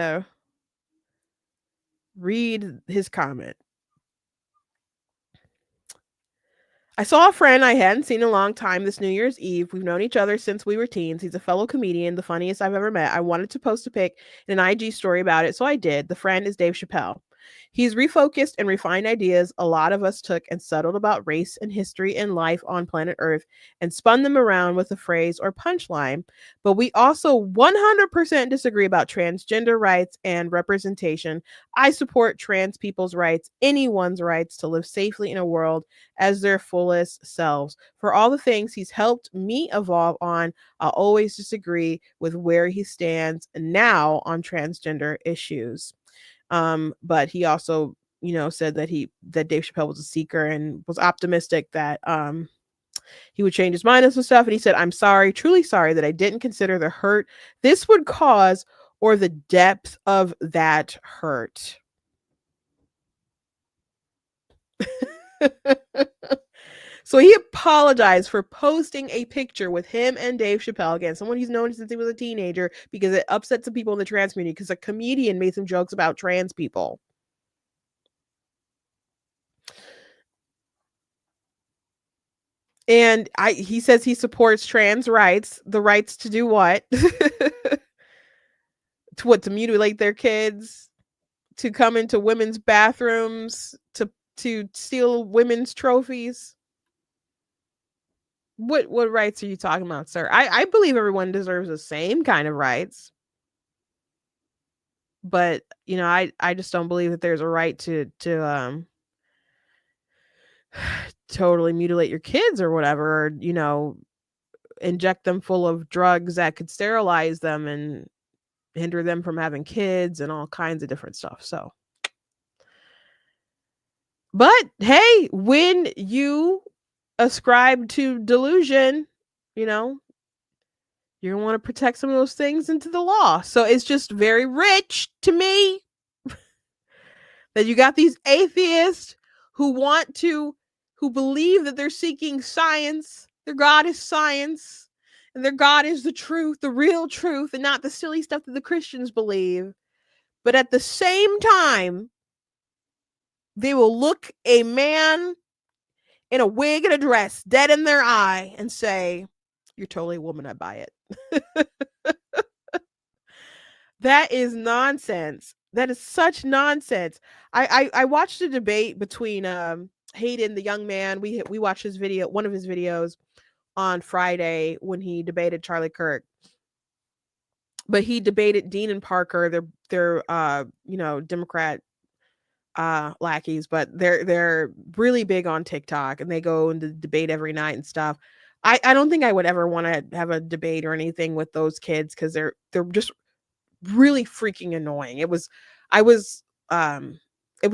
read his comment. I saw a friend I hadn't seen in a long time this New Year's Eve. We've known each other since we were teens. He's a fellow comedian, the funniest I've ever met. I wanted to post a pic in an IG story about it, so I did. The friend is Dave Chappelle. He's refocused and refined ideas a lot of us took and settled about race and history and life on planet Earth and spun them around with a phrase or punchline. But we also 100% disagree about transgender rights and representation. I support trans people's rights, anyone's rights to live safely in a world as their fullest selves. For all the things he's helped me evolve on, I'll always disagree with where he stands now on transgender issues. But he also, said that Dave Chappelle was a seeker and was optimistic that he would change his mind and some stuff. And he said, I'm sorry, truly sorry that I didn't consider the hurt this would cause or the depth of that hurt. So he apologized for posting a picture with him and Dave Chappelle, again, someone he's known since he was a teenager, because it upset some people in the trans community because a comedian made some jokes about trans people. And he says he supports trans rights, the rights to do what? To mutilate their kids, to come into women's bathrooms, to steal women's trophies. What rights are you talking about, sir? I believe everyone deserves the same kind of rights. But, I just don't believe that there's a right to totally mutilate your kids or whatever, or, inject them full of drugs that could sterilize them and hinder them from having kids and all kinds of different stuff. So, but hey, when you ascribe to delusion, you're going to want to protect some of those things into the law. So it's just very rich to me that you got these atheists who believe that they're seeking science. Their God is science. And their God is the truth, the real truth, and not the silly stuff that the Christians believe. But at the same time, they will look a man in a wig and a dress dead in their eye and say, you're totally a woman, I buy it. That is nonsense. That is such nonsense. I watched a debate between Hayden, the young man. We watched his video, one of his videos on Friday when he debated Charlie Kirk. But he debated Dean and Parker. They're Democrat lackeys, but they're really big on TikTok and they go into debate every night and stuff. I don't think I would ever want to have a debate or anything with those kids because they're just really freaking annoying. It was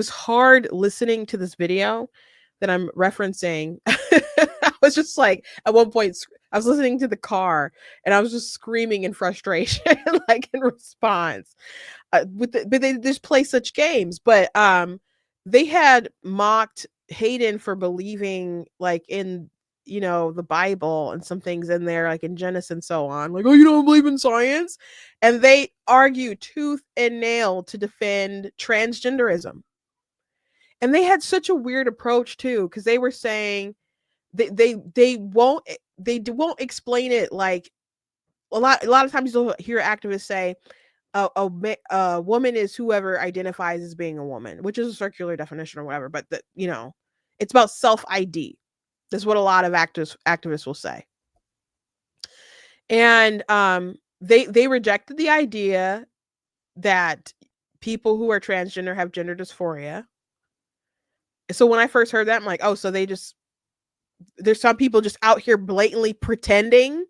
hard listening to this video that I'm referencing. I was just like, at one point I was listening to the car and I was just screaming in frustration, like in response. But they just play such games. But they had mocked Hayden for believing like in the Bible and some things in there, like in Genesis and so on. Like, oh, you don't believe in science? And they argue tooth and nail to defend transgenderism. And they had such a weird approach too, because they were saying they won't explain it like a lot of times you'll hear activists say a woman is whoever identifies as being a woman, which is a circular definition or whatever, but it's about self ID. That's what a lot of activists will say. And they rejected the idea that people who are transgender have gender dysphoria. So when I first heard that, I'm like, oh, so there's some people just out here blatantly pretending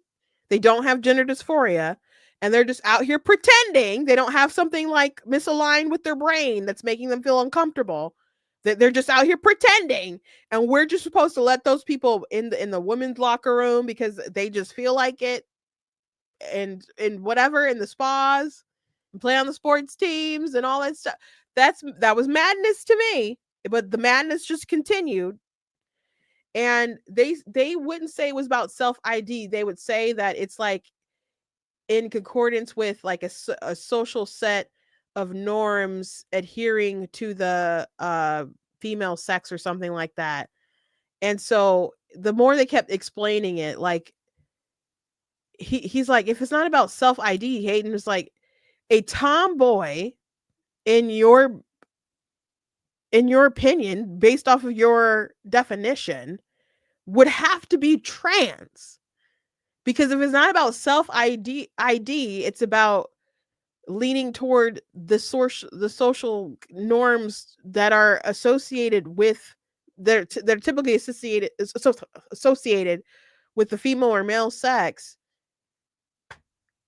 they don't have gender dysphoria, and they're just out here pretending they don't have something like misaligned with their brain that's making them feel uncomfortable. That they're just out here pretending, and we're just supposed to let those people in the women's locker room because they just feel like it, and whatever in the spas, and play on the sports teams and all that stuff. That was madness to me, but the madness just continued. And they wouldn't say it was about self ID. They would say that it's like in concordance with like a social set of norms adhering to the female sex or something like that. And so the more they kept explaining it, like he's like, if it's not about self ID, Hayden was like, a tomboy in your opinion, based off of your definition, would have to be trans. Because if it's not about self ID, it's about leaning toward the social norms that are associated with they're typically associated with the female or male sex.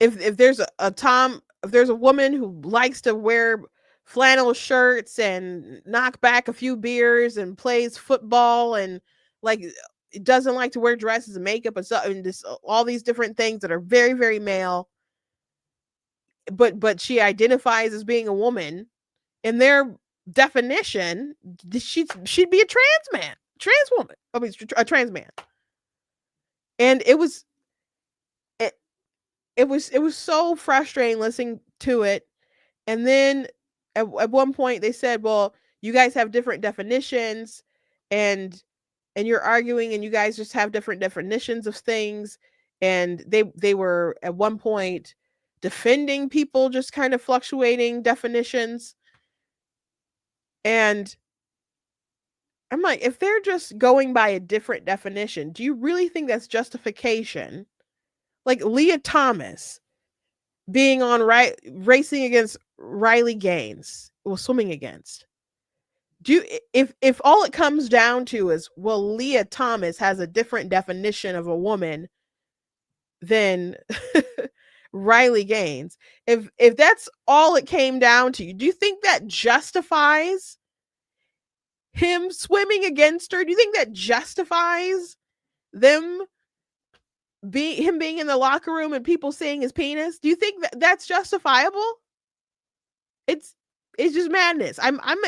If there's if there's a woman who likes to wear flannel shirts and knock back a few beers and plays football and like doesn't like to wear dresses and makeup and stuff and just all these different things that are very very male, but she identifies as being a woman, in their definition she'd be a trans woman, I mean a trans man. And it, it was so frustrating listening to it. And then at one point they said, well, you guys have different definitions, and you're arguing and you guys just have different definitions of things. And they were at one point defending people just kind of fluctuating definitions. And I'm like, if they're just going by a different definition, do you really think that's justification? Like Leah Thomas being on racing against Riley Gaines, well, swimming against. Do you, if all it comes down to is, well, Leah Thomas has a different definition of a woman than Riley Gaines. If that's all it came down to, do you think that justifies him swimming against her? Do you think that justifies him being in the locker room and people seeing his penis? Do you think that that's justifiable? It's just madness. I don't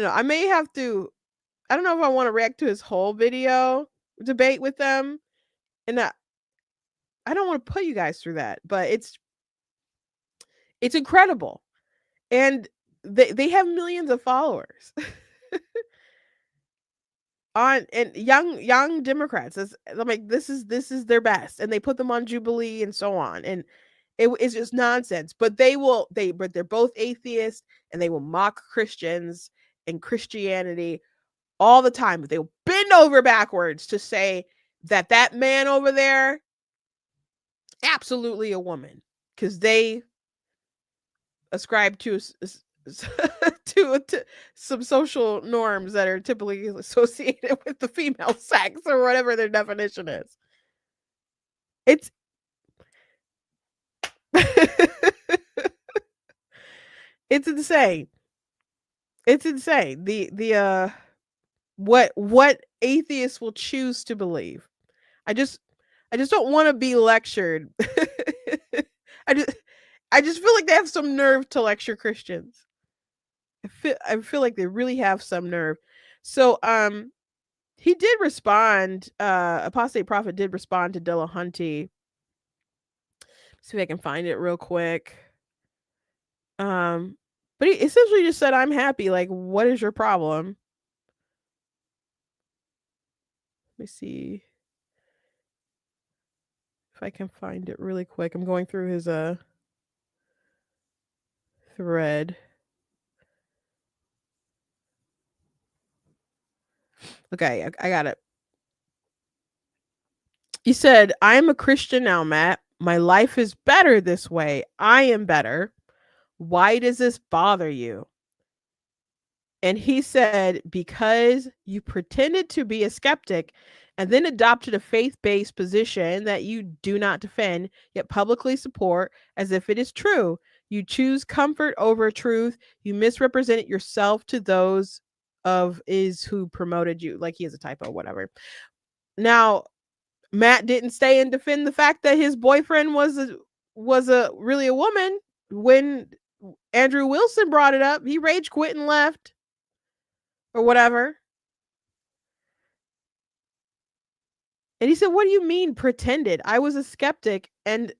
know. I may have to. I don't know if I want to react to his whole video debate with them, and I don't want to put you guys through that. But it's incredible, and they have millions of followers on, and young Democrats. I'm like, this is their best, and they put them on Jubilee and so on, and it's just nonsense. But but they're both atheists, and they will mock Christians and Christianity all the time. But they'll bend over backwards to say that man over there, absolutely a woman, because they ascribe to to some social norms that are typically associated with the female sex or whatever their definition is. It's it's insane. It's insane. The what atheists will choose to believe. I just don't want to be lectured. I just feel like they have some nerve to lecture Christians. I feel like they really have some nerve. So he did respond, Apostate Prophet did respond to Dillahunty. See if I can find it real quick. But he essentially just said, I'm happy. Like, what is your problem? Let me see if I can find it really quick. I'm going through his thread. Okay, I got it. He said, I am a Christian now, Matt. My life is better this way. I am better. Why does this bother you? And he said, because you pretended to be a skeptic and then adopted a faith based position that you do not defend, yet publicly support as if it is true. You choose comfort over truth. You misrepresented yourself to those of is who promoted you. Like he has a typo, whatever. Now, Matt didn't stay and defend the fact that his boyfriend was a really a woman. When Andrew Wilson brought it up, he rage quit and left or whatever. And he said, "What do you mean pretended? I was a skeptic and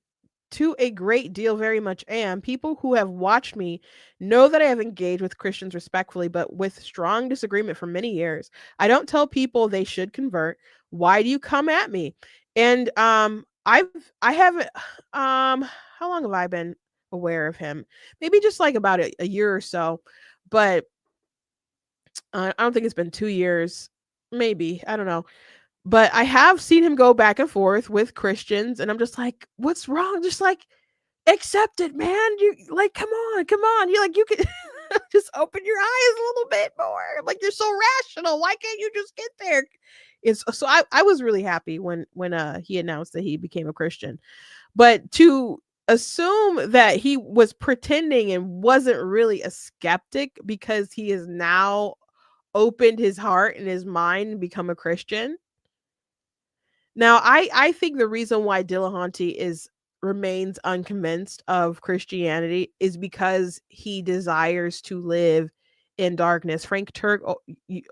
to a great deal very much am. People who have watched me know that I have engaged with Christians respectfully, but with strong disagreement for many years. I don't tell people they should convert. Why do you come at me?" And I haven't how long have I been aware of him? Maybe just like about a year or so. But I don't think it's been 2 years. Maybe. I don't know. But I have seen him go back and forth with Christians, and I'm just like, "What's wrong? Just, like, accept it, man. You like, come on, come on. You like, you can just open your eyes a little bit more. Like, you're so rational. Why can't you just get there?" It's so I was really happy when he announced that he became a Christian. But to assume that he was pretending and wasn't really a skeptic because he has now opened his heart and his mind and become a Christian. Now, I think the reason why Dillahunty is remains unconvinced of Christianity is because he desires to live in darkness. Frank Turk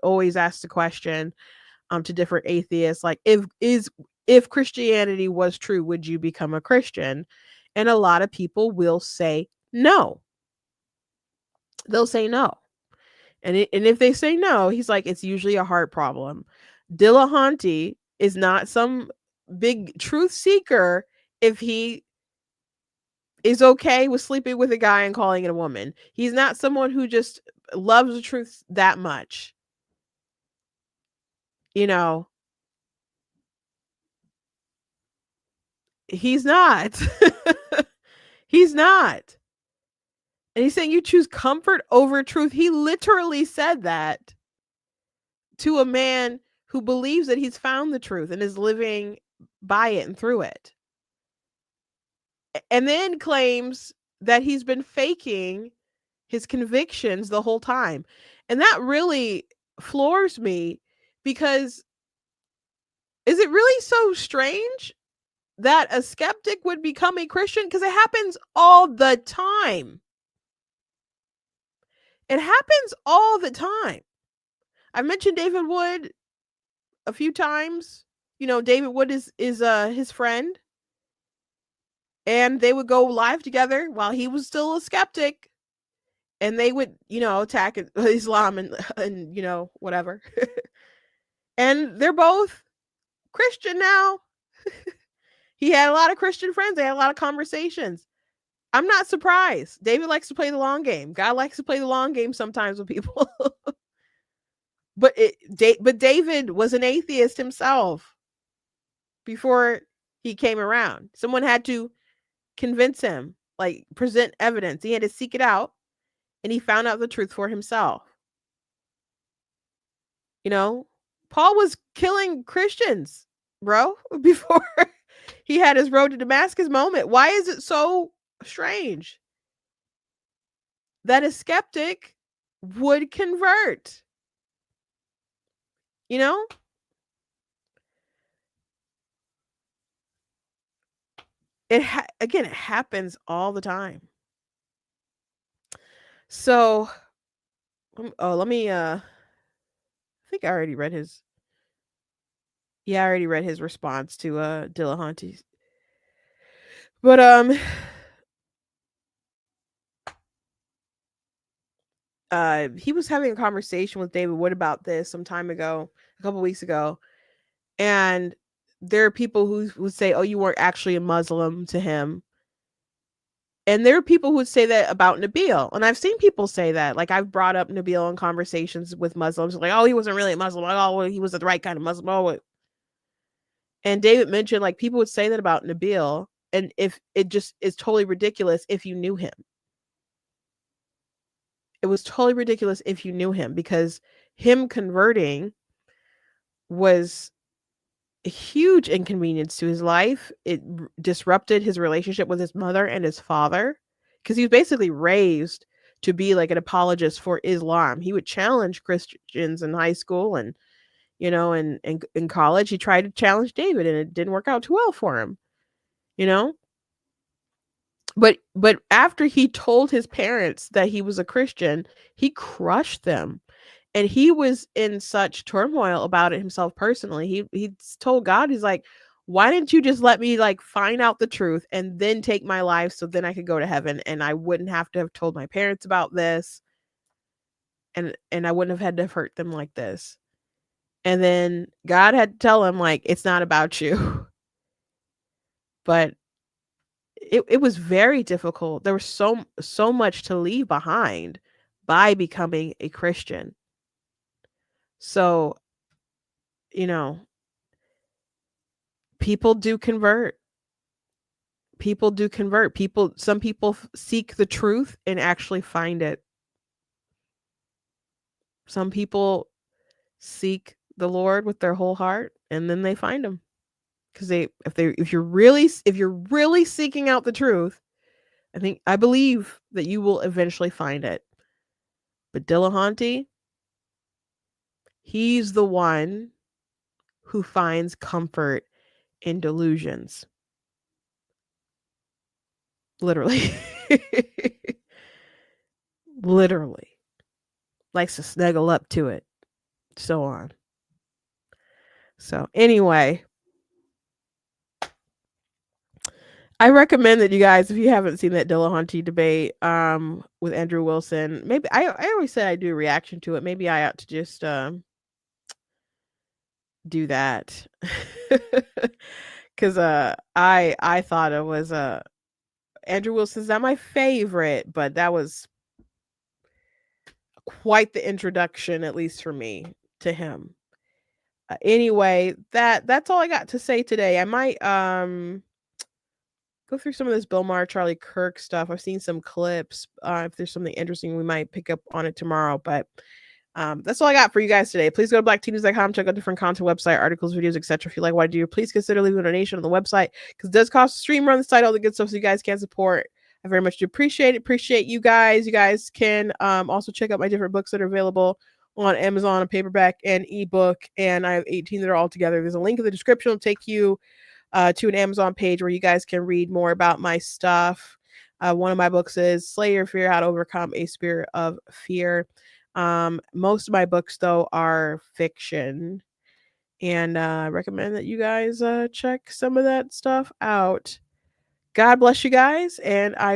always asks the question to different atheists, like, if Christianity was true, would you become a Christian? And a lot of people will say no. They'll say no. And if they say no, he's like, it's usually a heart problem. Dillahunty is not some big truth seeker if he is okay with sleeping with a guy and calling it a woman. He's not someone who just loves the truth that much. You know, he's not. He's not. And he's saying you choose comfort over truth. He literally said that to a man who believes that he's found the truth and is living by it and through it. And then claims that he's been faking his convictions the whole time. And that really floors me because is it really so strange that a skeptic would become a Christian? Because it happens all the time. It happens all the time. I've mentioned David Wood a few times. You know, David Wood is his friend. And they would go live together while he was still a skeptic. And they would, attack Islam and whatever. And they're both Christian now. He had a lot of Christian friends. They had a lot of conversations. I'm not surprised. David likes to play the long game. God likes to play the long game sometimes with people. But David was an atheist himself before he came around. Someone had to convince him, like present evidence. He had to seek it out, and he found out the truth for himself. Paul was killing Christians, bro, before he had his road to Damascus moment. Why is it so strange that a skeptic would convert? Again, it happens all the time. So, let me I think I already read his I already read his response to Dillahunty. But he was having a conversation with David Wood about this some time ago, a couple weeks ago. And there are people who would say, "Oh, you weren't actually a Muslim," to him. And there are people who would say that about Nabil. And I've seen people say that. Like, I've brought up Nabil in conversations with Muslims, like, "Oh, he wasn't really a Muslim. Oh, well, he was the right kind of Muslim." Oh, and David mentioned, like, people would say that about Nabil. And if it just is totally ridiculous if you knew him. it was totally ridiculous if you knew him, because him converting was a huge inconvenience to his life. It disrupted his relationship with his mother and his father, because he was basically raised to be like an apologist for Islam. He would challenge Christians in high school, and and in college he tried to challenge David, and it didn't work out too well for him. You know, but after he told his parents that he was a Christian, he crushed them. And he was in such turmoil about it himself personally. He told God, he's like, why didn't you just let me like find out the truth and then take my life, so then I could go to heaven and I wouldn't have to have told my parents about this, and I wouldn't have had to hurt them like this. And then God had to tell him, like, it's not about you. But it was very difficult. There was so much to leave behind by becoming a Christian. So, you know, people do convert. People do convert. Some people seek the truth and actually find it. Some people seek the Lord with their whole heart, and then they find him. Because if you're really seeking out the truth, I believe that you will eventually find it. But Dillahanty, he's the one who finds comfort in delusions. Literally. Literally. Likes to snuggle up to it. So on. So anyway, I recommend that you guys, if you haven't seen that Dillahanty debate with Andrew Wilson, maybe I always said I do a reaction to it. Maybe I ought to just do that. Cause I thought it was Andrew Wilson's not my favorite, but that was quite the introduction, at least for me, to him. Anyway, that's all I got to say today. I might go through some of this Bill Maher, Charlie Kirk stuff. I've seen some clips. If there's something interesting, we might pick up on it tomorrow. But that's all I got for you guys today. Please go to blacktnews.com, check out different content, website, articles, videos, etc. If you like what I do, please consider leaving a donation on the website, because it does cost a stream, run the site, all the good stuff, so you guys can support. I very much do appreciate it. Appreciate you guys. You guys can also check out my different books that are available on Amazon, a paperback and ebook, and I have 18 that are all together. There's a link in the description. It'll take you to an Amazon page where you guys can read more about my stuff. One of my books is Slay Your Fear, How to Overcome a Spirit of Fear. Most of my books, though, are fiction. And I recommend that you guys check some of that stuff out. God bless you guys, and I